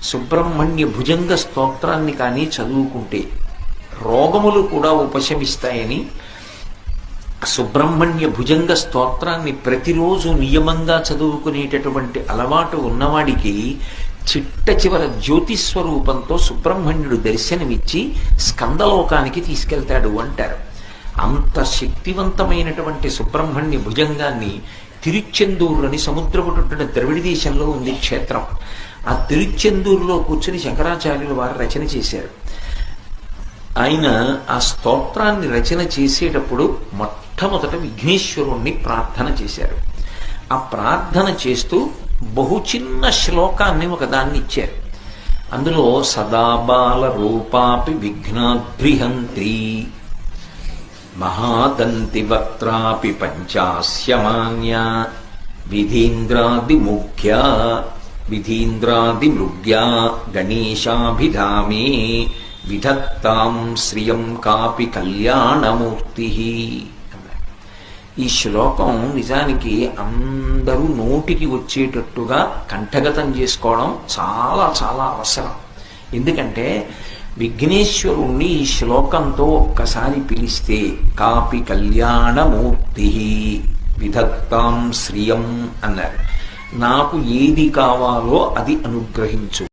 సుబ్రహ్మణ్య భుజంగ స్తోత్రాన్ని కానీ చదువుకుంటే రోగములు కూడా ఉపశమిస్తాయని సుబ్రహ్మణ్య భుజంగ స్తోత్రాన్ని ప్రతిరోజు నియమంగా చదువుకునేటటువంటి అలవాటు ఉన్నవాడికి చిట్ట చివర జ్యోతిస్వరూపంతో సుబ్రహ్మణ్యుడు దర్శనమిచ్చి స్కందలోకానికి తీసుకెళ్తాడు అంటారు. అంత శక్తివంతమైనటువంటి సుబ్రహ్మణ్య భుజంగాన్ని తిరుచెందూరు అని సముద్రపుట్టున ద్రవిడ దేశంలో ఉంది క్షేత్రం. ఆ తిరుచెందూరులో కూర్చుని శంకరాచార్యులు వారు రచన చేశారు. ఆయన ఆ స్తోత్రాన్ని రచన చేసేటప్పుడు మొట్టమొదట విఘ్నేశ్వరుణ్ణి ప్రార్థన చేశారు. ఆ ప్రార్థన చేస్తూ బహు చిన్న శ్లోకాన్ని ఒకదాన్ని ఇచ్చారు. అందులో సదాబాల రూపాపి విఘ్నాద్రిహంత్రి మహాదంతి వక్త్రాపి పంచాస్యమాన్య విధీంద్రాది మృగ్యా గణేశాభిధామే విధత్తాం శ్రియం కాపి కళ్యాణమూర్తి. ఈ శ్లోకం నిజానికి అందరూ నోటికి వచ్చేటట్టుగా కంఠగతం చేసుకోవడం చాలా చాలా అవసరం. ఎందుకంటే విఘ్నేశ్వరుణ్ణి ఈ శ్లోకంతో ఒక్కసారి పిలిస్తే కాపి కళ్యాణమూర్తి విధత్తాం శ్రియం అన్నారు. నాకు ఏది కావాలో అది అనుగ్రహించు.